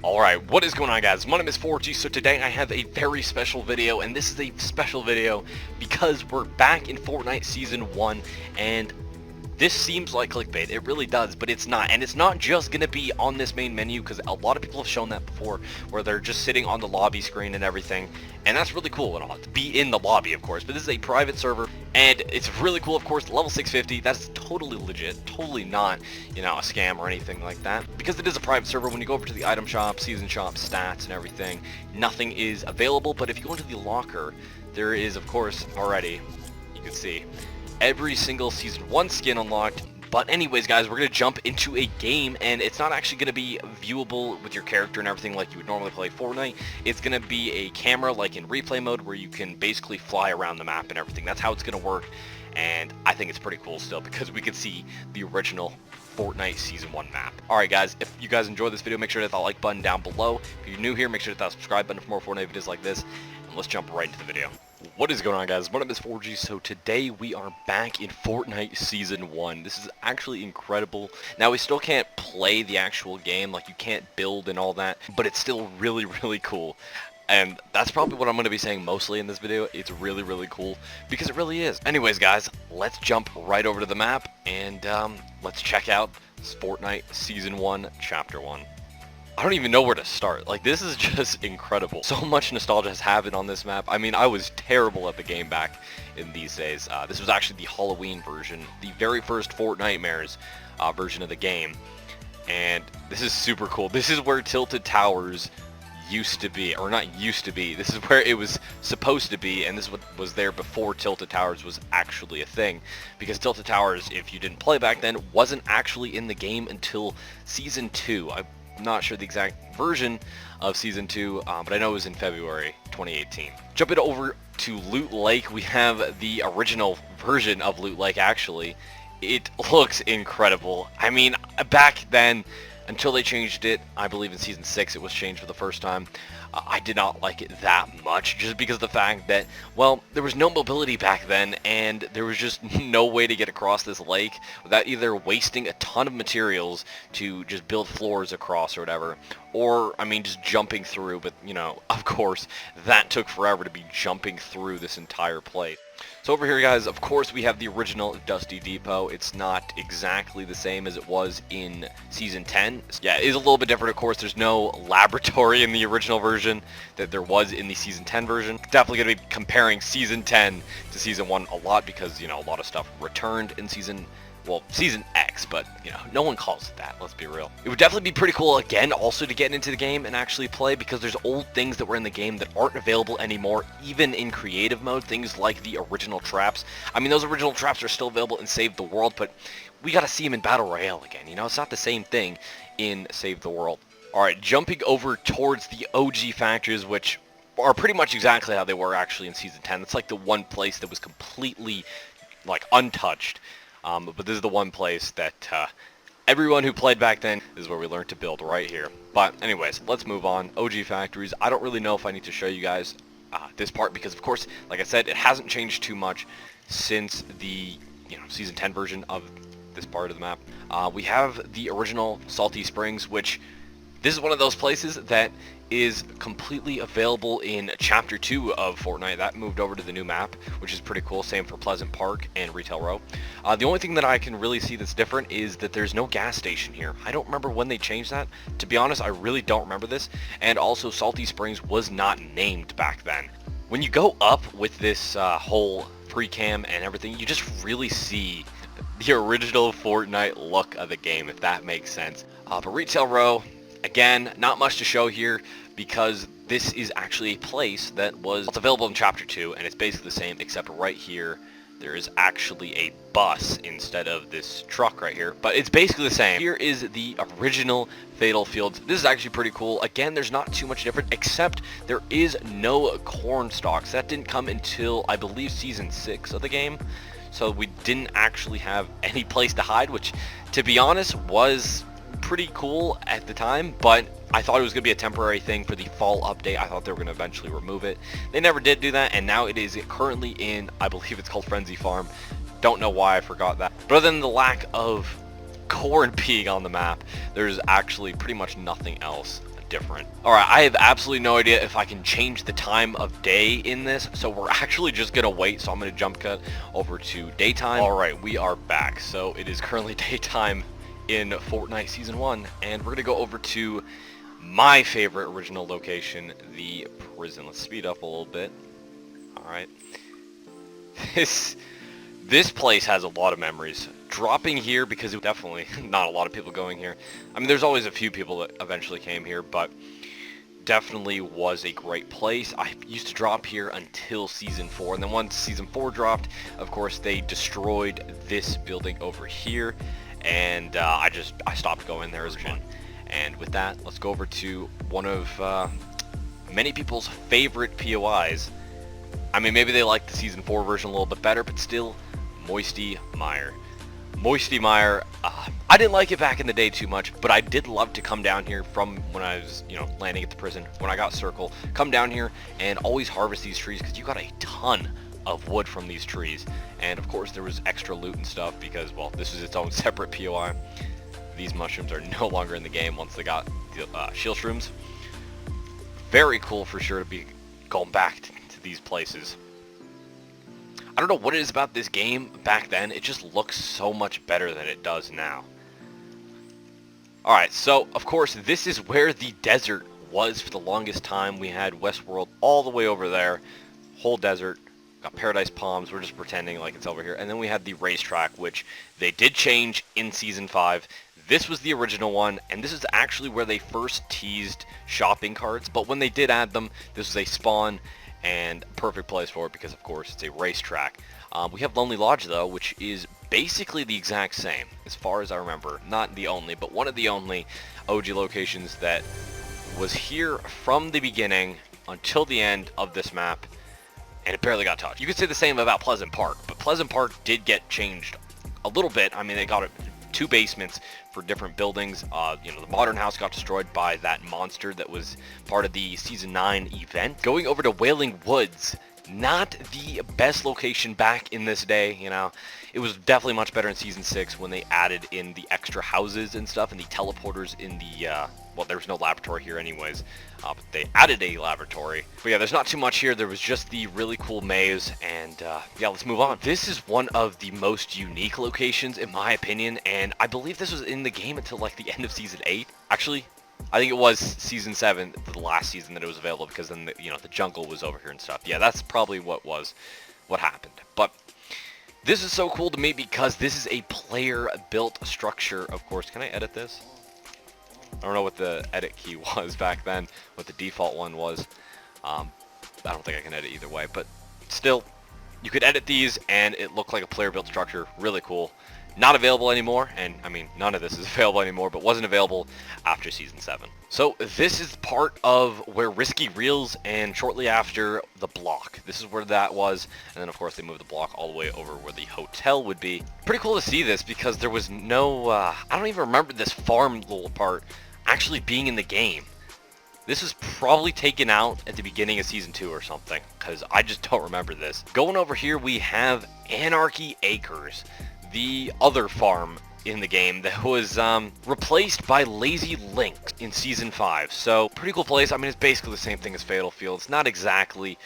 Alright, what is going on, guys? My name is 4G. So today I have a very special video, and this is a special video because we're back in Fortnite Season 1, and this seems like clickbait. It really does, but it's not. And it's not just going to be on this main menu, because a lot of people have shown that before, where they're just sitting on the lobby screen and everything. And that's really cool and all, to be in the lobby, of course. But this is a private server, and it's really cool, of course. Level 650, that's totally legit. Totally not, you know, a scam or anything like that. Because it is a private server, when you go over to the item shop, season shop, stats, and everything, nothing is available. But if you go into the locker, there is, of course, already, you can see, every single Season 1 skin unlocked. But anyways, guys, we're going to jump into a game, and it's not actually going to be viewable with your character and everything like you would normally play Fortnite. It's going to be a camera like in replay mode where you can basically fly around the map and everything. That's how it's going to work, and I think it's pretty cool still because we can see the original Fortnite Season 1 map. Alright, guys, if you guys enjoyed this video, make sure to hit that like button down below. If you're new here, make sure to hit that subscribe button for more Fortnite videos like this, and let's jump right into the video. What is going on, guys? My name is 4G. So today we are back in Fortnite Season 1. This is actually incredible. Now, we still can't play the actual game, like you can't build and all that, but it's still really, really cool. And that's probably what I'm going to be saying mostly in this video. It's really, really cool, because it really is. Anyways, guys, let's jump right over to the map, and let's check out Fortnite Season 1, Chapter 1. I don't even know where to start. Like, this is just incredible. So much nostalgia has happened on this map. I mean, I was terrible at the game back in these days. This was actually the Halloween version, the very first Fortnitemares version of the game. And this is super cool. This is where Tilted Towers used to be, or not used to be. This is where it was supposed to be, and this was there before Tilted Towers was actually a thing. Because Tilted Towers, if you didn't play back then, wasn't actually in the game until Season 2. I'm not sure the exact version of Season 2, but I know it was in February 2018. Jumping over to Loot Lake, we have the original version of Loot Lake, actually. It looks incredible. I mean, back then, until they changed it, I believe in Season 6 it was changed for the first time, I did not like it that much, just because of the fact that, well, there was no mobility back then, and there was just no way to get across this lake without either wasting a ton of materials to just build floors across or whatever, or, I mean, just jumping through. But, you know, of course, that took forever to be jumping through this entire place. So over here, guys, of course, we have the original Dusty Depot. It's not exactly the same as it was in Season 10. Yeah, it is a little bit different, of course. There's no laboratory in the original version that there was in the Season 10 version. Definitely going to be comparing Season 10 to Season 1 a lot because, you know, a lot of stuff returned in Season X, but, you know, no one calls it that, let's be real. It would definitely be pretty cool, again, also to get into the game and actually play, because there's old things that were in the game that aren't available anymore, even in creative mode, things like the original traps. I mean, those original traps are still available in Save the World, but we gotta see them in Battle Royale again, you know? It's not the same thing in Save the World. Alright, jumping over towards the OG factories, which are pretty much exactly how they were actually in Season 10. It's like the one place that was completely, like, untouched. But this is the one place that everyone who played back then is where we learned to build, right here. But anyways, let's move on. OG factories. I don't really know if I need to show you guys this part because, of course, like I said, it hasn't changed too much since the Season 10 version of this part of the map. We have the original Salty Springs, which this is one of those places that is completely available in Chapter 2 of Fortnite. That moved over to the new map, which is pretty cool. Same for Pleasant Park and Retail Row. The only thing that I can really see that's different is that there's no gas station here. I don't remember when they changed that. To be honest, I really don't remember this. And also, Salty Springs was not named back then. When you go up with this whole free cam and everything, you just really see the original Fortnite look of the game, if that makes sense. But Retail Row, again, not much to show here because this is actually a place that was available in Chapter 2, and it's basically the same, except right here there is actually a bus instead of this truck right here, but it's basically the same. Here is the original Fatal Fields. This is actually pretty cool. Again, there's not too much different, except there is no corn stalks. That didn't come until, I believe, Season 6 of the game, so we didn't actually have any place to hide, which, to be honest, was pretty cool at the time, but I thought it was going to be a temporary thing for the fall update. I thought they were going to eventually remove it. They never did do that, and now it is currently in, I believe it's called Frenzy Farm. Don't know why I forgot that. But other than the lack of corn being on the map, there's actually pretty much nothing else different. Alright, I have absolutely no idea if I can change the time of day in this, so we're actually just gonna wait. So I'm gonna jump cut over to daytime. Alright, we are back. So it is currently daytime in Fortnite Season 1, and we're gonna go over to my favorite original location, the prison. Let's speed up a little bit. Alright. This place has a lot of memories. Dropping here, because it definitely not a lot of people going here. I mean, there's always a few people that eventually came here, but definitely was a great place. I used to drop here until Season 4, and then once Season 4 dropped, of course, they destroyed this building over here, and I stopped going there as one. And with that, let's go over to one of many people's favorite POIs. I mean, maybe they like the Season 4 version a little bit better, but still, Moisty Mire. Moisty Mire, I didn't like it back in the day too much, but I did love to come down here from when I was, landing at the prison, when I got Circle, come down here and always harvest these trees, because you got a ton of wood from these trees. And of course there was extra loot and stuff because, well, this is its own separate POI. These mushrooms are no longer in the game once they got the shield shrooms. Very cool for sure to be going back to these places. I don't know what it is about this game back then. It just looks so much better than it does now. Alright, so of course this is where the desert was for the longest time. We had Westworld all the way over there. Whole desert. Got Paradise Palms. We're just pretending like it's over here. And then we had the Racetrack, which they did change in Season 5. This was the original one, and this is actually where they first teased shopping carts. But when they did add them, this was a spawn and perfect place for it because, of course, it's a racetrack. We have Lonely Lodge, though, which is basically the exact same, as far as I remember. Not the only, but one of the only OG locations that was here from the beginning until the end of this map, and it barely got touched. You could say the same about Pleasant Park, but Pleasant Park did get changed a little bit. I mean, they got 2 basements for different buildings. The modern house got destroyed by that monster that was part of the Season 9 event. Going over to Wailing Woods, not the best location back in this day, It was definitely much better in Season 6 when they added in the extra houses and stuff and the teleporters in the, well, there was no laboratory here anyways, but they added a laboratory. But yeah, there's not too much here. There was just the really cool maze, and yeah, let's move on. This is one of the most unique locations in my opinion, and I believe this was in the game until like the end of Season 8. Actually, I think it was Season 7, the last season that it was available, because then the jungle was over here and stuff. Yeah, that's probably what happened. But this is so cool to me because this is a player-built structure. Of course, can I edit this? I don't know what the edit key was back then, what the default one was. I don't think I can edit either way, but still, you could edit these and it looked like a player-built structure. Really cool. Not available anymore, and I mean, none of this is available anymore, but wasn't available after Season 7. So this is part of where Risky Reels, and shortly after, the block. This is where that was, and then of course they moved the block all the way over where the hotel would be. Pretty cool to see this because there was no, I don't even remember this farm little part actually being in the game. This was probably taken out at the beginning of Season 2 or something, because I just don't remember this. Going over here, we have Anarchy Acres, the other farm in the game that was replaced by Lazy Link in Season 5. So, pretty cool place. I mean, it's basically the same thing as Fatal Field. It's not exactly,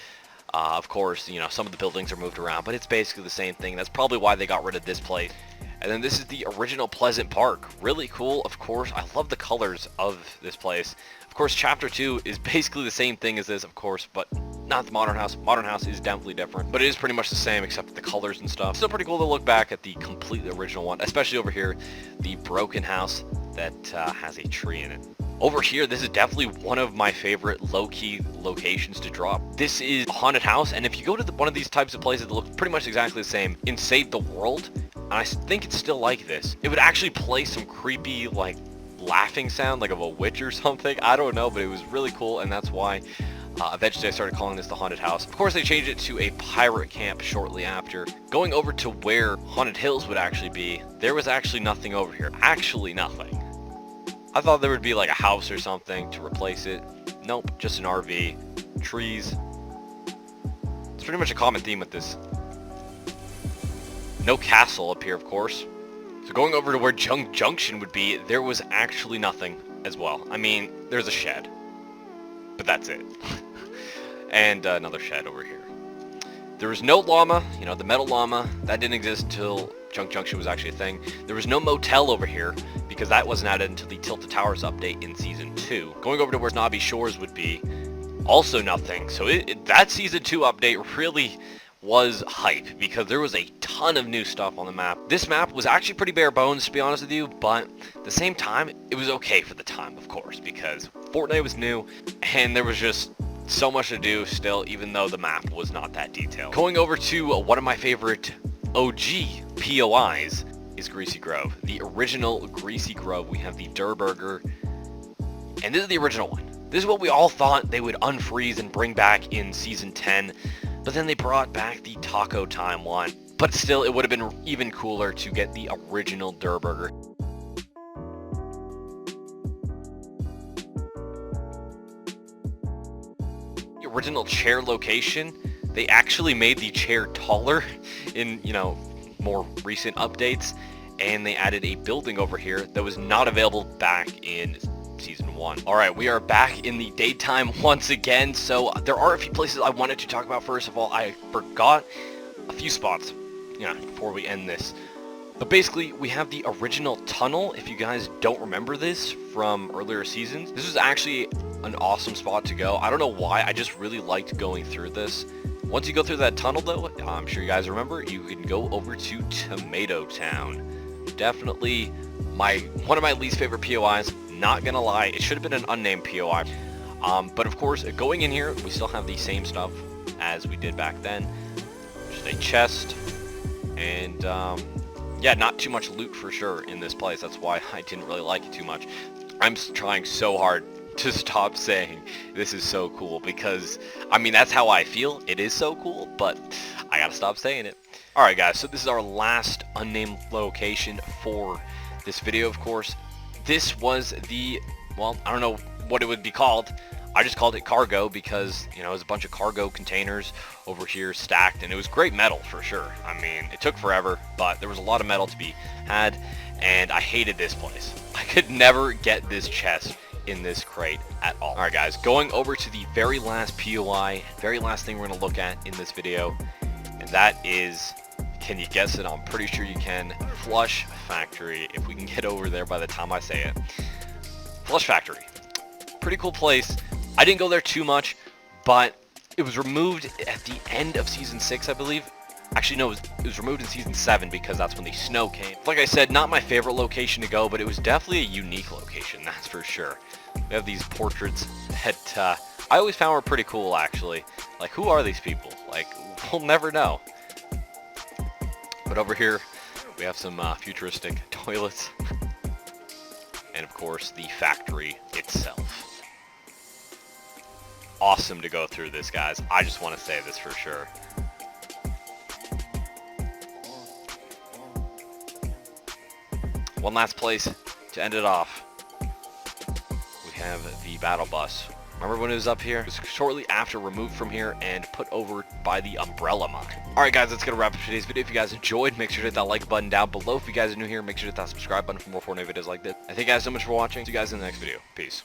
of course, some of the buildings are moved around, but it's basically the same thing. That's probably why they got rid of this place. And then this is the original Pleasant Park. Really cool, of course. I love the colors of this place. Of course, Chapter 2 is basically the same thing as this, of course, but not the modern house. Modern house is definitely different, but it is pretty much the same except the colors and stuff. Still pretty cool to look back at the completely original one, especially over here, the broken house that has a tree in it. Over here, this is definitely one of my favorite low-key locations to drop. This is a haunted house, and if you go to one of these types of places that look pretty much exactly the same in Save the World, and I think it's still like this, it would actually play some creepy, like, laughing sound, like of a witch or something. I don't know, but it was really cool, and that's why eventually I started calling this the haunted house. Of course, they changed it to a pirate camp shortly after. Going over to where Haunted Hills would actually be, there was actually nothing over here. Actually nothing. I thought there would be like a house or something to replace it. Nope, just an RV. Trees. It's pretty much a common theme with this. No castle up here, of course. So going over to where Junction would be, there was actually nothing. as well. I mean, there's a shed, but that's it. And another shed over here. There was no llama, you know, the metal llama, that didn't exist until Junk Junction was actually a thing. There was no motel over here, because that wasn't added until the Tilted Towers update in Season 2. Going over to where Snobby Shores would be, also nothing. So that Season 2 update really was hype, because there was a ton of new stuff on the map. This map was actually pretty bare bones, to be honest with you, but at the same time, it was okay for the time, of course, because Fortnite was new, and there was just so much to do still, even though the map was not that detailed. Going over to one of my favorite OG POIs is Greasy Grove. The original Greasy Grove. We have the Durr Burger, and this is the original one. This is what we all thought they would unfreeze and bring back in Season 10, but then they brought back the Taco Time one. But still, it would have been even cooler to get the original Durr Burger. The original chair location, they actually made the chair taller in, you know, more recent updates, and they added a building over here that was not available back in Season 1. Alright, we are back in the daytime once again, so there are a few places I wanted to talk about. First of all, I forgot a few spots, you know, before we end this. But basically, we have the original tunnel, if you guys don't remember this from earlier seasons. This was actually an awesome spot to go. I don't know why, I just really liked going through this. Once you go through that tunnel though, I'm sure you guys remember, you can go over to Tomato Town. Definitely one of my least favorite POIs, not gonna lie. It should have been an unnamed POI. But of course, going in here, we still have the same stuff as we did back then. Just a chest, and yeah, not too much loot for sure in this place. That's why I didn't really like it too much. I'm trying so hard to stop saying this is so cool, because I mean, that's how I feel. It is so cool, but I gotta stop saying it. Alright guys, so this is our last unnamed location for this video, of course. This was the, well, I don't know what it would be called. I just called it cargo because, you know, it was a bunch of cargo containers over here stacked, and it was great metal for sure. I mean, it took forever, but there was a lot of metal to be had, and I hated this place. I could never get this chest in this crate at all. Alright guys, going over to the very last POI, very last thing we're going to look at in this video, and that is, can you guess it? I'm pretty sure you can. Flush Factory, if we can get over there by the time I say it. Flush Factory. Pretty cool place. I didn't go there too much, but it was removed at the end of Season 6, I believe. Actually, no, it was removed in Season 7 because that's when the snow came. Like I said, not my favorite location to go, but it was definitely a unique location, that's for sure. We have these portraits that I always found were pretty cool, actually. Like, who are these people? Like, we'll never know. But over here, we have some futuristic toilets. And of course, the factory itself. Awesome to go through this, guys. I just want to say this for sure. One last place to end it off. We have the battle bus. Remember when it was up here? It was shortly after removed from here and put over by the umbrella mine. Alright guys, that's going to wrap up today's video. If you guys enjoyed, make sure to hit that like button down below. If you guys are new here, make sure to hit that subscribe button for more Fortnite videos like this. And thank you guys so much for watching. See you guys in the next video. Peace.